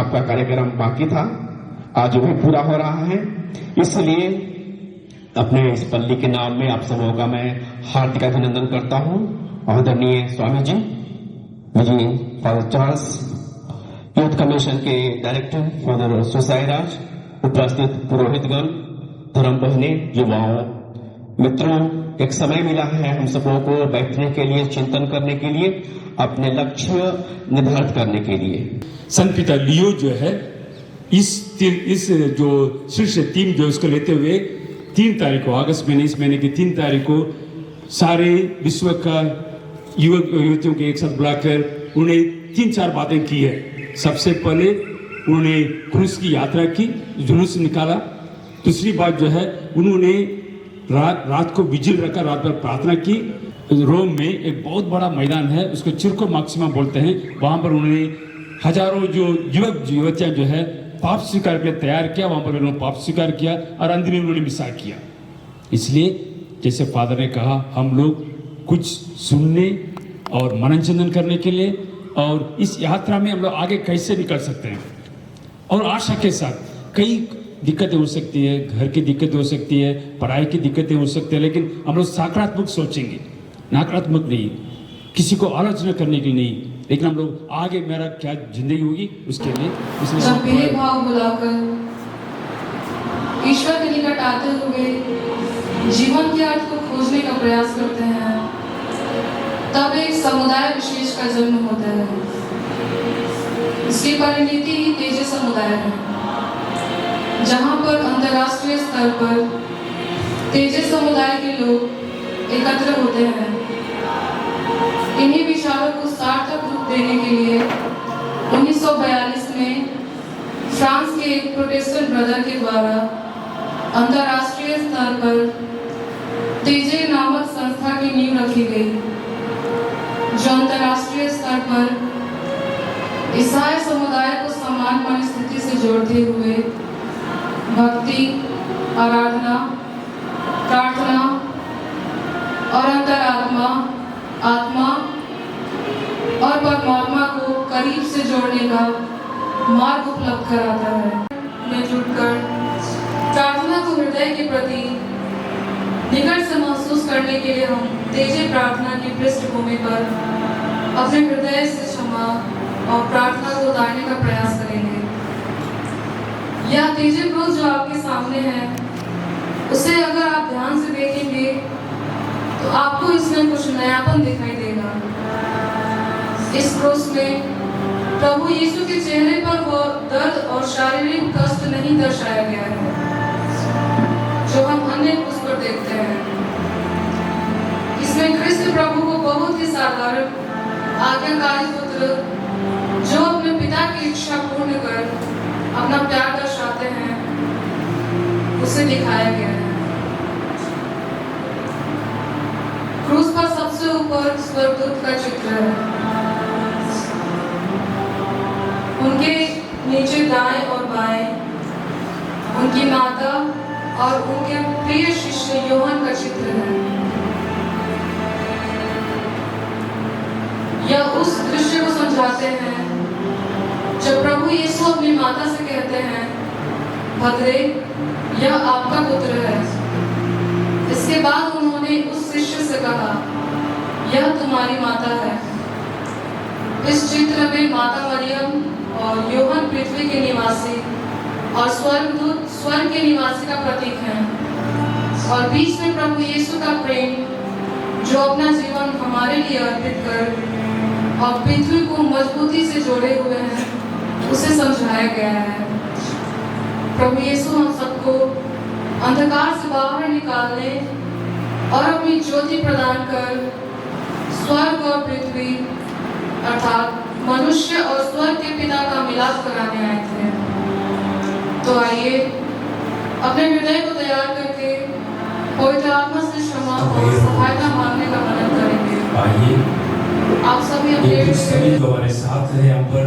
मिलाप का कार्यक्रम बाकी था, आज वो भी पूरा हो रहा है। इसलिए अपने इस पल्ली के नाम में आप सबों का मैं हार्दिक अभिनंदन करता हूं। आदरणीय स्वामी जी, मुझे फादर चार्ल्स, यूथ कमीशन के डायरेक्टर फादर सुसाईराज, उपस्थित पुरोहितगण, धर्म बहने, युवाओं, मित्रों, एक समय मिला है हम सबों को बैठने के लिए, चिंतन करने के लिए, अपने लक्ष्य निर्धारित करने के लिए। संत पिता लियो जो है इस जो शीर्ष टीम जो इसको लेते हुए 3 तारीख को, अगस्त महीने, इस महीने की 3 तारीख को सारे विश्व का युवक युवतियों के एक साथ बुलाकर उन्हें 3-4 बातें की है। सबसे पहले उन्होंने क्रूस की यात्रा की, जुलूस निकाला। दूसरी बात जो है, उन्होंने रात को विजिल रखा, रात भर प्रार्थना की। रोम में एक बहुत बड़ा मैदान है, उसको चिर्को मैक्सिमा बोलते हैं, वहां पर उन्होंने हजारों जो युवक युवतियां जो है पाप स्वीकार के लिए तैयार किया। वहां पर उन्होंने पाप स्वीकार किया और अंत में उन्होंने मिसा किया। इसलिए जैसे फादर ने कहा, हम लोग कुछ सुनने और मननचिंतन करने के लिए, और इस यात्रा में हम लोग आगे कैसे निकल सकते हैं, और आशा के साथ कई दिक्कतें हो सकती है, घर की दिक्कतें हो सकती है, पढ़ाई की दिक्कतें हो सकती है, लेकिन हम लोग सकारात्मक सोचेंगे, नकारात्मक नहीं, किसी को आलोचना करने की नहीं, लेकिन हम लोग आगे मेरा क्या जिंदगी होगी उसके लिए। जब भेदभाव बुलाकर ईश्वर के निकट आते हुए जीवन के अर्थ को खोजने का प्रयास करते हैं, तब एक समुदाय विशेष का जन्म होता है। इसकी परिणति ही तेजे समुदाय है, जहां पर अंतर्राष्ट्रीय स्तर पर तेजे समुदाय के लोग एकत्र होते हैं। इन्हीं विचारों को सार्थक रूप देने के लिए 1942 में फ्रांस के एक प्रोटेस्टेंट ब्रदर के द्वारा अंतर्राष्ट्रीय स्तर पर तेजे नामक संस्था की नींव रखी गई, जो अंतर्राष्ट्रीय स्तर पर ईसाई समुदाय को समान परिस्थिति से जोड़ते हुए भक्ति, आराधना, प्रार्थना और अंतरात्मा, आत्मा और परमात्मा को करीब से जोड़ने का मार्ग उपलब्ध कराता है। में जुटकर प्रार्थना को हृदय के प्रति निकट से महसूस करने के लिए हम तेजे प्रार्थना की पृष्ठभूमि पर अपने हृदय से क्षमा और प्रार्थना को उतारने का प्रयास करेंगे। यह तेजे क्रूस जो आपके सामने है, उसे अगर आप ध्यान से देखेंगे तो आपको इसमें कुछ नयापन दिखाई देगा। इस क्रूस में प्रभु यीशु के चेहरे पर वो दर्द और शारीरिक कष्ट नहीं दर्शाया गया है जो हम अन्य क्रूस पर देखते हैं। इसमें क्रिस्त प्रभु को बहुत ही साधारण आज्ञाकारी पुत्र, जो अपने पिता की इच्छा पूर्ण कर अपना प्यार दर्शाते हैं, उसे दिखाया गया है। क्रूस पर सबसे ऊपर स्वर्गदूत का चित्र है, उनके नीचे दाएं और बाएं उनकी माता और उनके प्रिय शिष्य योहन का चित्र है। यह उस दृश्य को समझाते हैं जब प्रभु यीशु अपनी माता से कहते हैं, भद्रे, यह आपका पुत्र है। इसके बाद उन्होंने उस शिष्य से कहा, यह तुम्हारी माता है। इस चित्र में माता मरियम और योहन पृथ्वी के निवासी और स्वर्गदूत स्वर्ग के निवासी का प्रतीक है, और बीच में प्रभु यीशु का प्रेम, जो अपना जीवन हमारे लिए अर्पित कर और पृथ्वी को मजबूती से जोड़े हुए हैं, उसे समझाया गया है। प्रभु यीशु हम सबको अंधकार से बाहर निकालने और अपनी ज्योति प्रदान कर स्वर्ग और पृथ्वी अर्थात मनुष्य और स्वर्ग के पिता का मिलाप कराने आए थे। तो आइए अपने हृदय को तैयार करके पवित्र आत्मा से क्षमा और सहायता मांगने का मनन करेंगे। आइए आप सभी अपने सभी जो हमारे साथ हैं, हम पर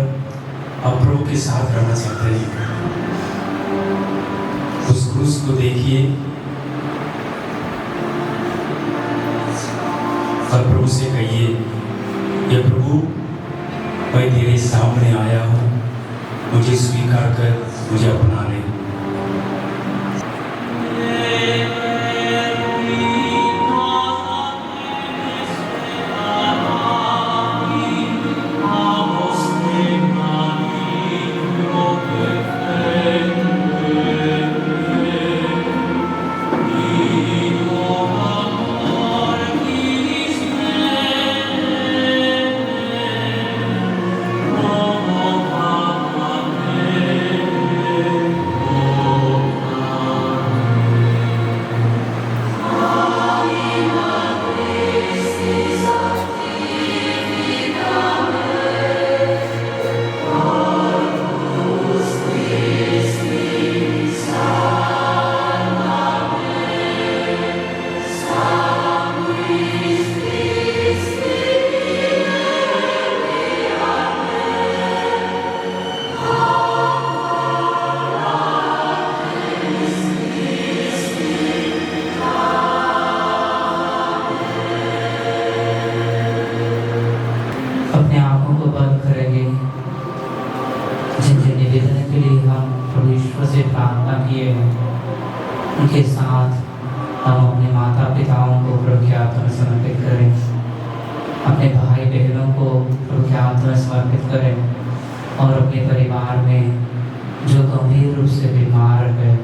आप प्रभु के साथ रहना चाहते हैं। उस क्रूस को देखिए और प्रभु से कहिए, ये प्रभु, मैं तेरे सामने आया हूँ, मुझे स्वीकार कर, मुझे अपना ले। अपने आंखों को बंद करेंगे। जिनके निवेदन के लिए हम प्रभु ईश्वर से प्रार्थना किए हैं, उनके साथ हम अपने माता पिताओं को प्रभु के हाथ में समर्पित करें, अपने भाई बहनों को प्रभु के हाथ में समर्पित करें और अपने परिवार में जो गंभीर रूप से बीमार है,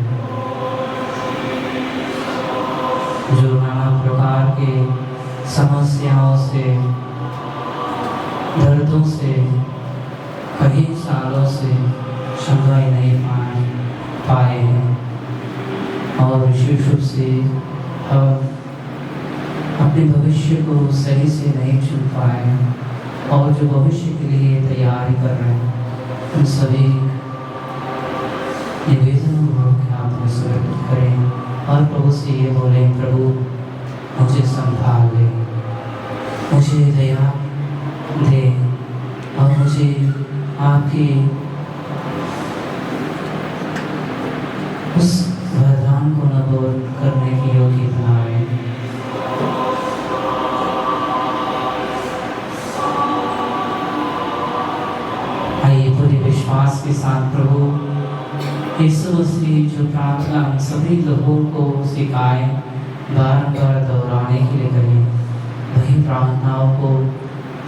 जो नाना प्रकार के समस्याओं से, दर्दों से कई सालों से शिकायत नहीं पाए हैं और विशेष रूप से हम अपने भविष्य को सही से नहीं चुन पाए और जो भविष्य के लिए तैयारी कर रहे हैं, उन सभी निवेदनों को के हाथ में समर्पित करें और प्रभु से ये बोले, प्रभु मुझे संभाल ले, मुझे दया दे और मुझे आपके उस वरदान को नबूर करने की योग्य बनाए। आइए पूरे विश्वास के साथ प्रभु यीशु मसीह जो प्रार्थना हम सभी लोगों को सिखाए, बार-बार दोहराने के लिए करें, वही प्रार्थनाओं को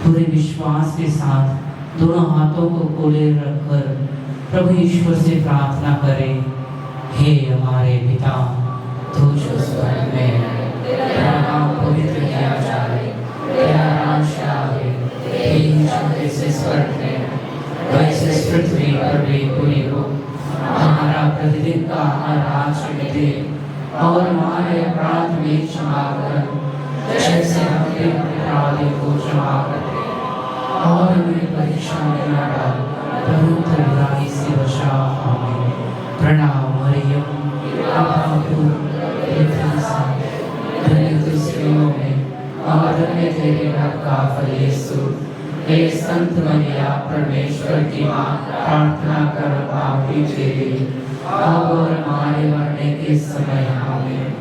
पूरे विश्वास के साथ दोनों हाथों को खोले रखकर प्रभु ईश्वर से प्रार्थना करें। हे हमारे पिता, तू जो स्वर्ग में है, तेरा नाम पवित्र किया जाए, तेरा राज्य आए, तेरी इच्छा जैसे स्वर्ग में वैसे पृथ्वी पर भी पूरी हो। हमारा प्रतिदिन का आहार आज हमें दे और हमारे अपराध में क्षमा कर, जैसे हम अपराधी को क्षमा करते और हमें परीक्षा में न डाल, परंतु बुराई से बचा। आमीन। प्रणाम मरियम, धन्य तू स्त्रियों में और धन्य तेरे गर्भ का फल यीशु। हे संत मरिया, परमेश्वर की माँ, प्रार्थना कर पापी के लिए अब और हमारे मरने के समय। आमीन।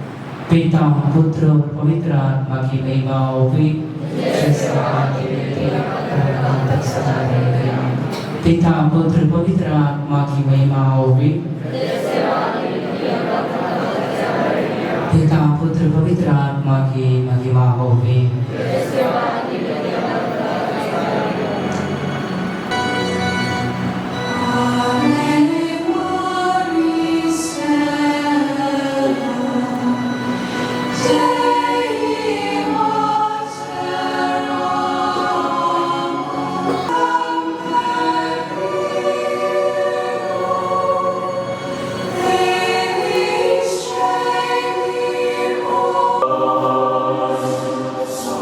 पिता, पुत्र और पवित्र आत्मा की महिमा होगी, जैसे आदि में थी, तक सदा रहेगी। पिता, पुत्र, पवित्र आत्मा की महिमा होगी, पिता, पुत्र, पवित्र आत्मा की महिमा होगी। So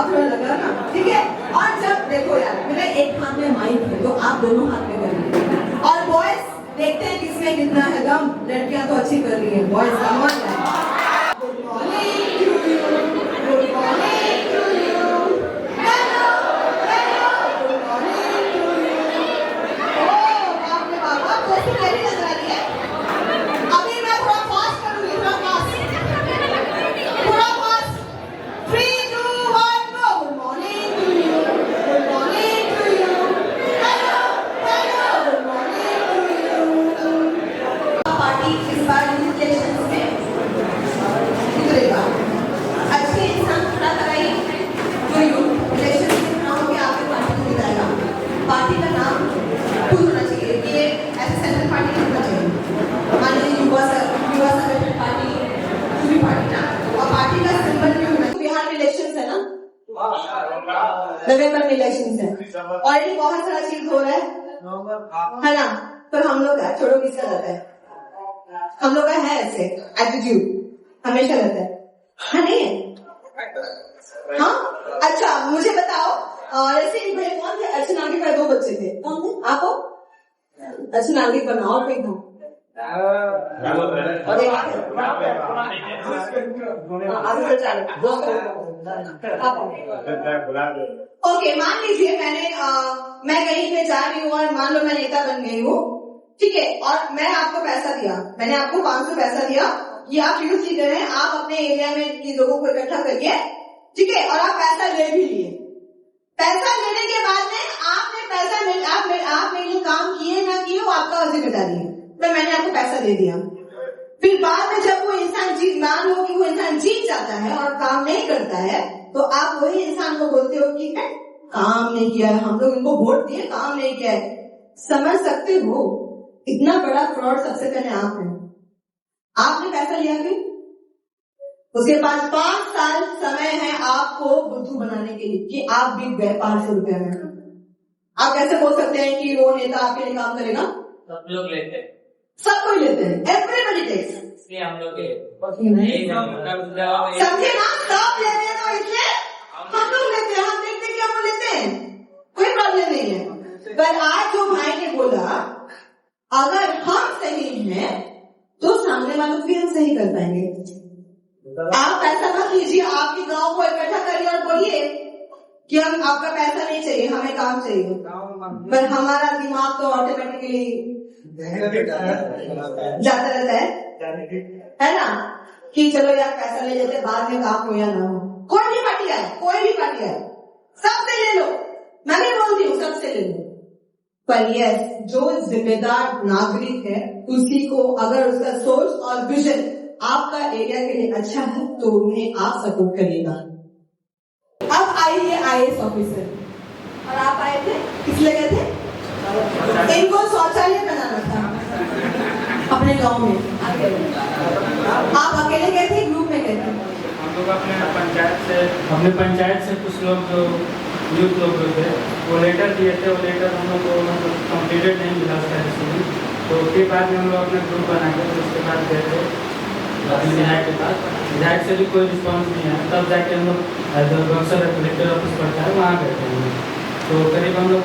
थोड़ा लगा ना, ठीक है। और जब देखो यार, मेरा एक हाथ में माइक है तो आप दोनों हाथ में करिए। और बॉयज देखते हैं किसमें कितना है दम। लड़कियां तो अच्छी कर रही हैं, बॉयज कम ऑन यार। Good morning to you, good morning to you, hello hello, good morning to you. ओ बाप रे बाप, आप दोस्तों मेरी नजर आ रही है। अभी मैं थोड़ा फास्ट करूंगी, थोड़ा फास्ट, थोड़ा fast. 3 2 1 go. Good morning to you, good morning to you, hello hello, good morning to you. Party इस बार इन्विटेशंस में उतरेगा। अच्छे इंसान खड़ा कराइए जो इलेक्शन में खड़ा होकर आपके पार्टी को जिताएगा। पार्टी का नाम खुद होना चाहिए, ये ऐसे सेंट्रल पार्टी नहीं होना चाहिए। मान लीजिए युवा संगठन पार्टी, पूरी पार्टी ना, और पार्टी का सिंबल भी होना चाहिए। बिहार में इलेक्शन है ना, नवंबर में इलेक्शन है, ऑलरेडी बहुत सारा चीज हो रहा है ना। पर हम लोग का छोड़ो, किसका रहता है, हम लोग का है ऐसे एटीट्यूड हमेशा रहता है नहीं है। हाँ अच्छा, मुझे बताओ, ऐसे एक बड़े कौन थे? अर्चना नागिर का 2 बच्चे थे, कौन थे? आप हो? अर्चना नागिर का नाम कोई था? ओके, मान लीजिए मैं कहीं पे जा रही हूँ और मान लो मैं नेता बन गई हूँ, ठीक है, और मैं आपको पैसा दिया, मैंने आपको 500 पैसा दिया, ये आप यूज लीडर हैं, आप अपने एरिया में के लोगों को इकट्ठा करिए, ठीक है, और आप पैसा ले भी लिए। पैसा लेने के बाद में आपने पैसा आप मेरे लिए काम किए ना किए वो आपका जिम्मेदारी है, तो मैंने आपको पैसा दे दिया। फिर बाद में जब वो इंसान मान लो कि वो इंसान जीत जाता है और काम नहीं करता है, तो आप वही इंसान को बोलते हो कि काम नहीं किया है, हम लोग इनको वोट दिए, काम नहीं किया है। समझ सकते हो, इतना बड़ा फ्रॉड सबसे पहले आप हैं। आपने पैसा लिया, फिर उसके पास 5 साल समय है आपको बुद्धू बनाने के लिए कि आप बिक गए 500 रुपए में। आप कैसे बोल सकते हैं कि वो नेता आपके लिए काम करेगा? सब लोग लेते हैं, सब कोई लेते हैं, एवरीबडी टेक्स, इसलिए हम लोग समझे ना, सब लेते हैं, तो इसलिए हम लोग लेते हैं, हम देखते कि हम लोग लेते हैं, कोई प्रॉब्लम नहीं है। पर आज जो भाई ने बोला, अगर हम सही हैं तो सामने वालों को भी हम सही कर पाएंगे। आप पैसा मत लीजिए, आपके गांव को इकट्ठा करिए और बोलिए कि हम आपका पैसा नहीं चाहिए, हमें काम चाहिए। पर हमारा दिमाग तो ऑटोमेटिकली जाता रहता है ना, कि चलो यार पैसा ले लेते, बाद में काम हो या ना हो। कोई भी पार्टी आए, सबसे ले लो, मैं भी बोलती हूँ सबसे ले लो। पर यस, जो जिम्मेदार नागरिक है उसी को अगर उसका सोच और विजन आपका एरिया के लिए अच्छा है तो उन्हें आप सपोर्ट करिएगा। अब आइए IAS ऑफिसर, और आप आए थे किस लिए गए थे? इनको शौचालय बनाना था अपने गांव में। आप अकेले गए थे, ग्रुप में गए थे? हम लोग अपने पंचायत से कुछ लोग जो यूथ लोग थे वो लेटर दिए थे, वो लेटर हम लोग को कम्प्लीटेड नहीं मिला उसका रिसीविंग, तो उसके बाद में हम लोग अपना ग्रुप बना के उसके बाद गए थे विधायक के पास। विधायक से भी कोई रिस्पॉन्स नहीं आया, तब जाके हम लोग बक्सर कलेक्टर ऑफिस पड़ता है वहाँ गए थे हम लोग। तो करीब हम लोग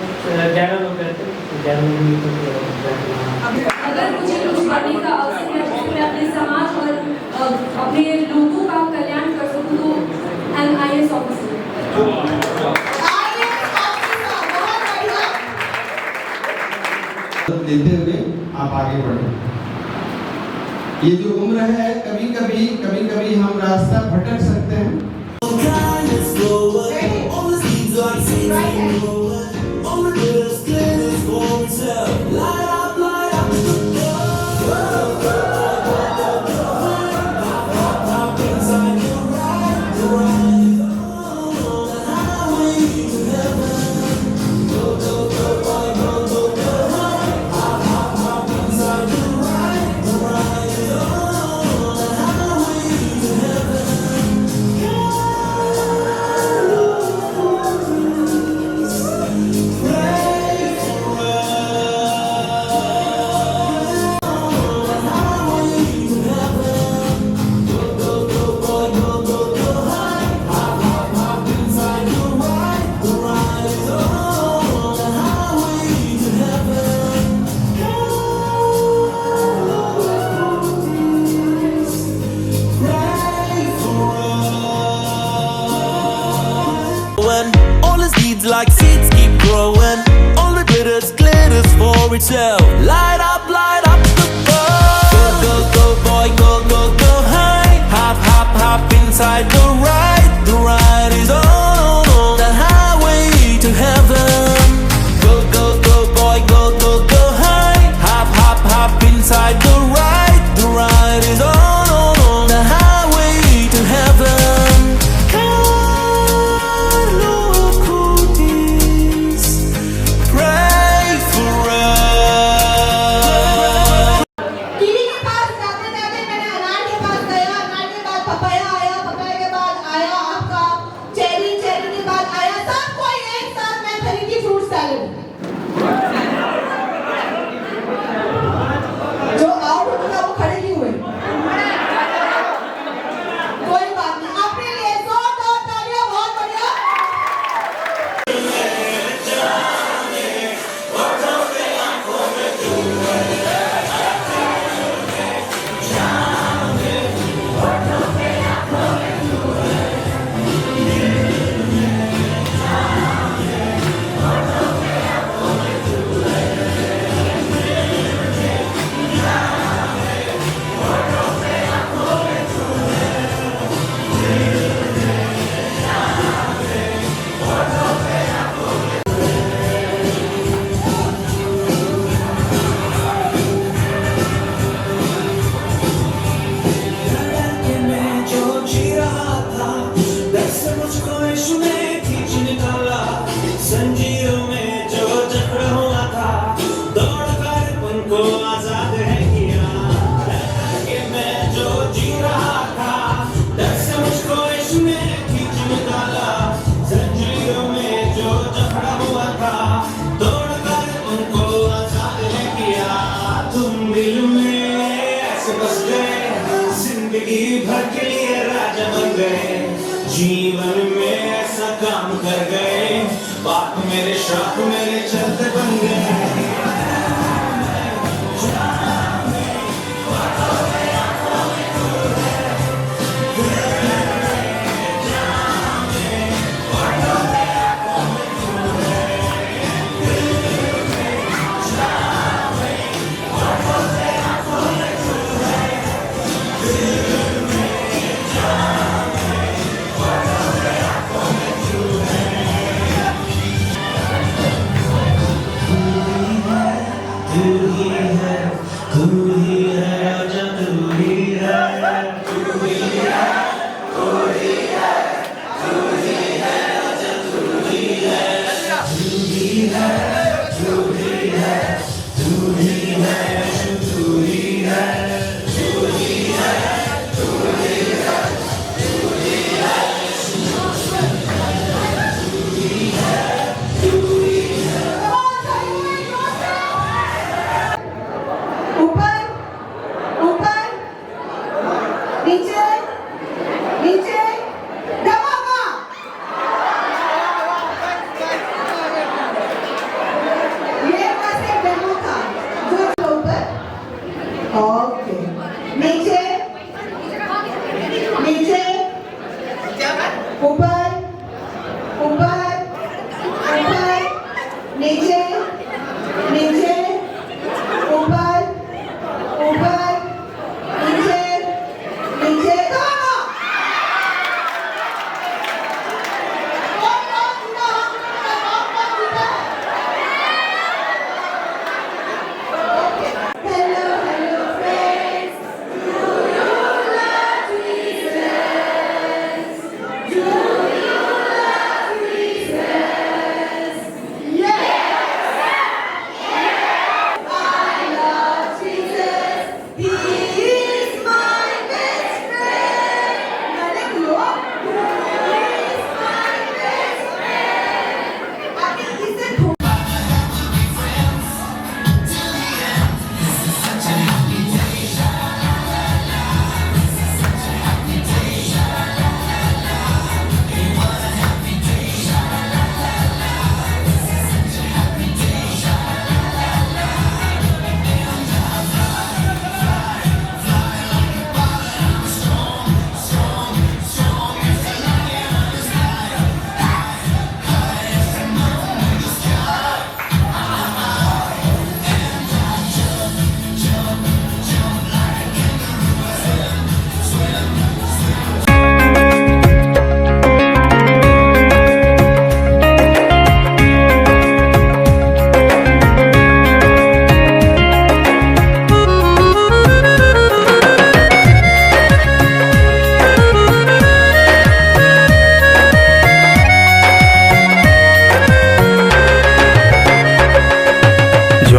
11 लोग गए थे, 11 लोग मिलकर अगर मुझे कुछ करने का अवसर मिला जिसमें मैं अपने समाज और अपने लोगों का कल्याण कर सकूं तो एन IAS ऑफिसर लेते हुए आप आगे बढ़े। ये जो उम्र है, कभी कभी हम रास्ता भटक सकते हैं। like seeds keep growing. All the glitters for itself. Light up the world. Go, go, go, boy, go, go, go high. Hop, hop, hop inside the ride. The ride is on the highway to heaven. Go, go, go, boy, go, go, go high. Hop, hop, hop inside the ride. The ride is on the highway to heaven. Carlo Acutis, pray for us. Kiwi के पास जाते जाते मैंने अनार के पास गया, अनार के बाद पपाया आया, पपाया के बाद आया आपका चेरी, चेरी के बाद आया सब कोई एक साथ मैं खरीदी फ्रूट सैलेड। जो आउट होता वो खड़े नहीं हुए। कोई बात नहीं, अपने लिए जोरदार तालियां, बहुत बढ़िया। जीवन में ऐसा काम कर गए, बात मेरे शौक मेरे चलते बन गए। ऊपर ऊपर नीचे नीचे दबावा। ये बस एक डेमो था। जो ऊपर ओके नीचे नीचे ऊपर ऊपर ऊपर नीचे नीचे ऊपर ऊपर नीचे नीचे दोनों। Hello, hello friends. Do you love Jesus? Do you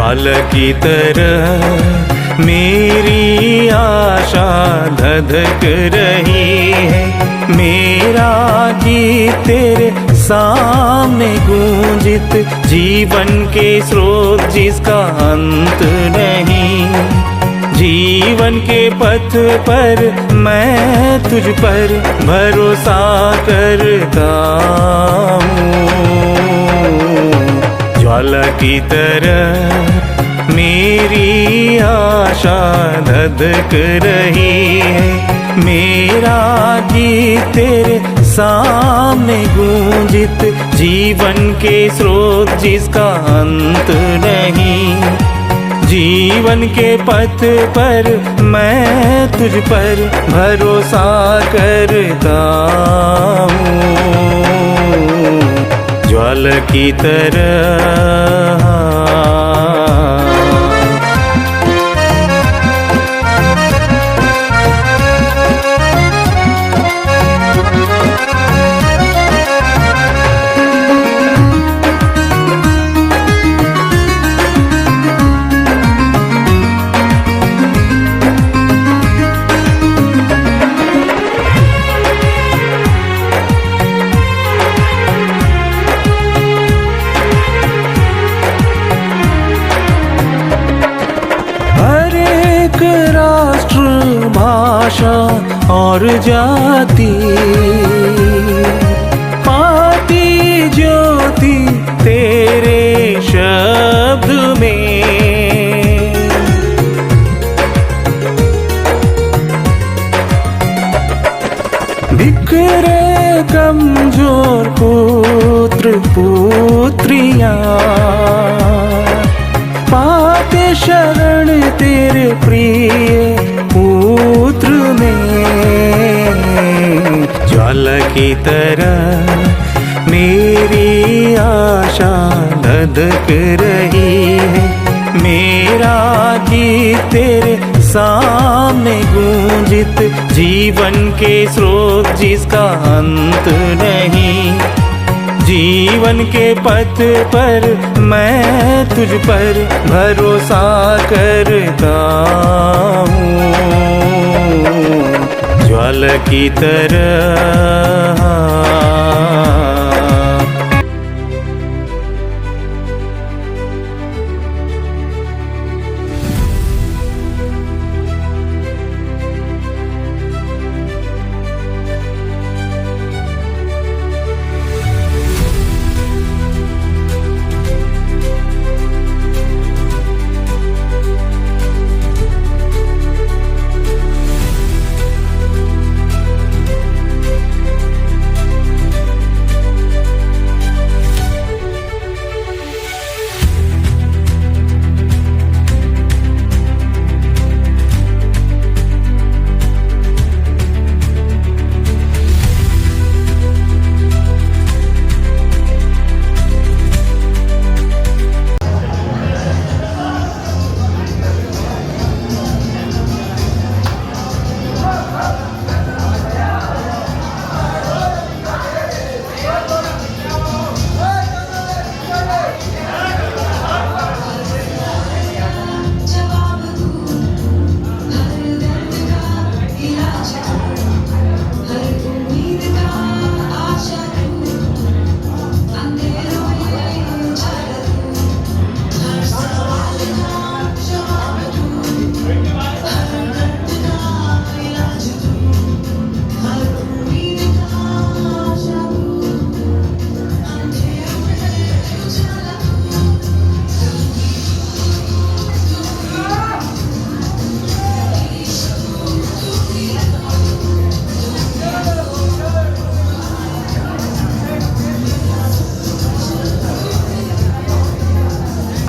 ज्वाला की तरह मेरी आशा धधक रही है। मेरा गीत तेरे सामने गूंजित, जीवन के स्रोत जिसका अंत नहीं। जीवन के पथ पर मैं तुझ पर भरोसा करता हूँ। ज्वाला की तरह मेरी आशा धधक रही है। मेरा गीत तेरे सामने गूंजित, जीवन के स्रोत जिसका अंत नहीं। जीवन के पथ पर मैं तुझ पर भरोसा करता हूँ। ज्वाला की तरह भाषा और जाति पाती ज्योति तेरे शब्द में। बिखरे कमजोर पुत्र पुत्रियां पाते शरण तेरे प्रिय पुत्र में। ज्वाला की तरह मेरी आशा धधक रही है। मेरा गीत तेरे सामने गूंजित, जीवन के स्रोत जिसका अंत नहीं। जीवन के पथ पर मैं तुझ पर भरोसा करता हूँ। ज्वाला की तरह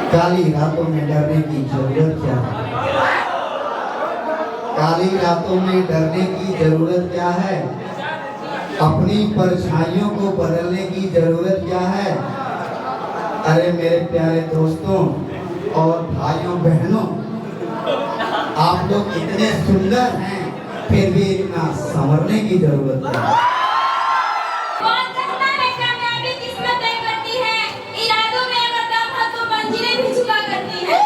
काली रातों में डरने की जरूरत क्या है? काली रातों में डरने की जरूरत क्या है? अपनी परछाइयों को बदलने की जरूरत क्या है? अरे मेरे प्यारे दोस्तों और भाइयों बहनों, आप लोग इतने सुंदर हैं, फिर भी इतना संवरने की जरूरत है। कौन कहता है कामयाबी किस्मत तय करती है, इरादों में अगर दम है तो मंजिलें भी झुका करती है।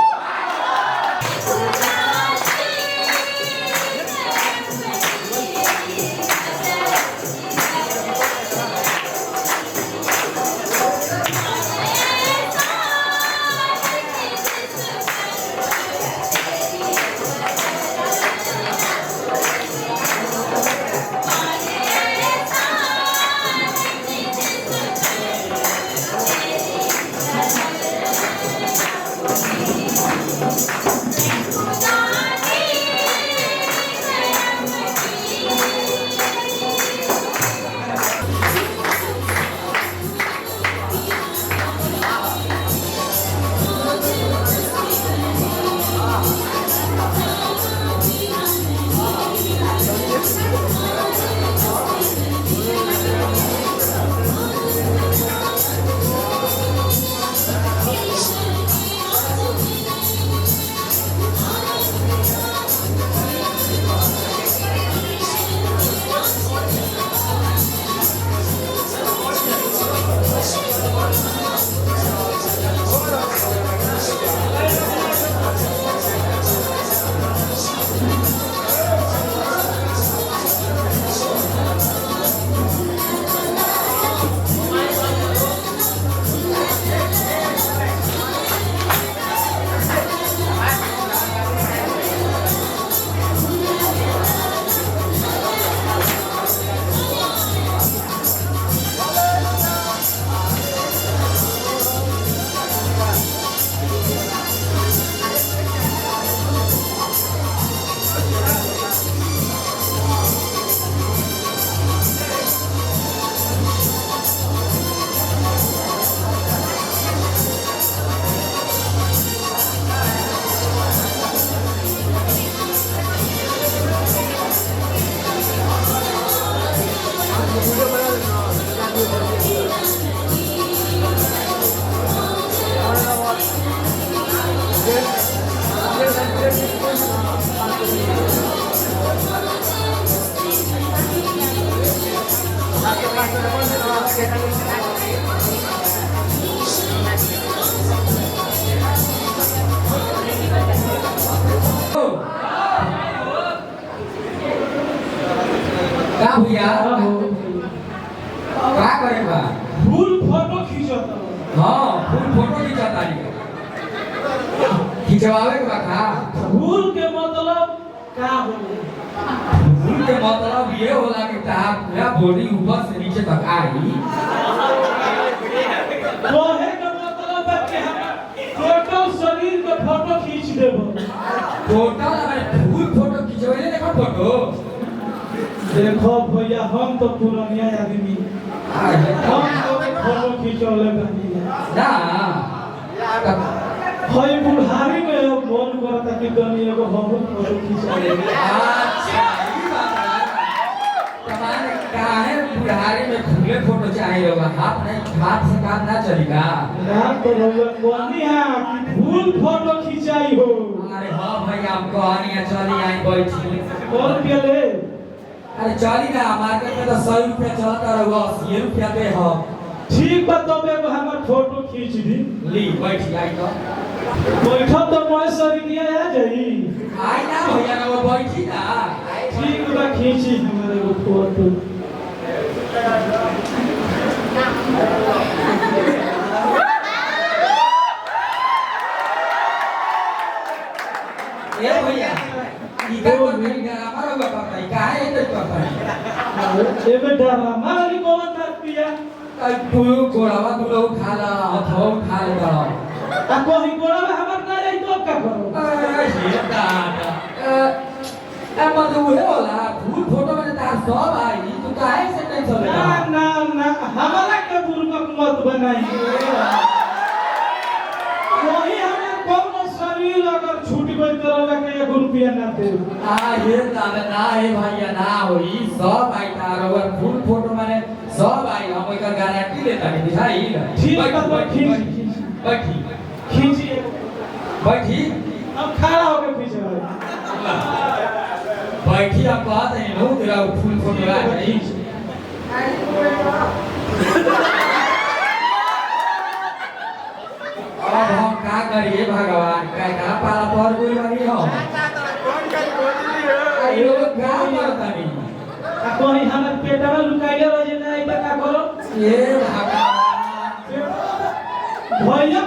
क्या भैया क्या करेगा? फूल फोटो खींचता हाँ फूल फोटो खींचता खिंचवावे के बा फूल के मतलब का होले? फूल के मतलब ये होला कि ताप पूरा बॉडी ऊपर से नीचे तक आई कहे का मतलब है कि हम टोटल शरीर के फोटो खींच देबो। टोटल फूल फोटो खिंचवाले देखो फोटो देखो भैया हम तो पुरानिया आदमी हम तो फोटो खींचले बनी ना हई बुढ़ारी में मन करता कि तनी एगो हम फोटो खींचा ले। अच्छा ई बात है तुम्हारे काहे बुढ़ारी में खुले फोटो चाहिए होगा हाथ नहीं हाथ से काम ना चलेगा ना तो रउआ कोनी है कि फूल फोटो खिंचाई हो। अरे हां भैया हम कहानी है चली आई बैठी और के ले अरे चली ना मार्केट में तो 100 रुपया चलता रहुआ 80 रुपया दे हम ठीक बा तब एगो हमर फोटो खींच दी ली बैठी आई तो बैठब तो मैं शरीरिया आ जाई आई ना भैया ना वो बैठी ना ठीक बा खींची हमर एगो फोटो। ए भैया ई का कर नहीं ना हमारा बापा भाई काहे इधर करता है ए बेटा हमारी कौन बात पिया तू गोड़ावा तू लोग खा ला हथो खा ले बड़ा आ कोई गोड़ा में हमर ना रही तो का करो? ये दादा मतलब वो होला फूल फोटो में तार सब आई तू काहे से नहीं चलेगा ना ना ना हमारा के बुर्बक मत बनाई। वही हमें कौन शरीर अगर छूट गई तो रउआ के 1 रुपया ना दे। ये दादा ना है भैया ना होई सब आई तार और फूल फोटो माने सब आई हम एकर गारंटी लेता है बुझाई ठीक है तो खींच बैठी खींची बैठी अब खड़ा होके खींच रहा बैठी आप बात है नो तेरा फूल फोटो आ जाई अब हम का करिए भगवान का पाला पर कोई बारी हो आयो क्या करता नहीं आ कोई हमर पेटवा लुकाइले रहे ना इता का करो ये भगवान भैया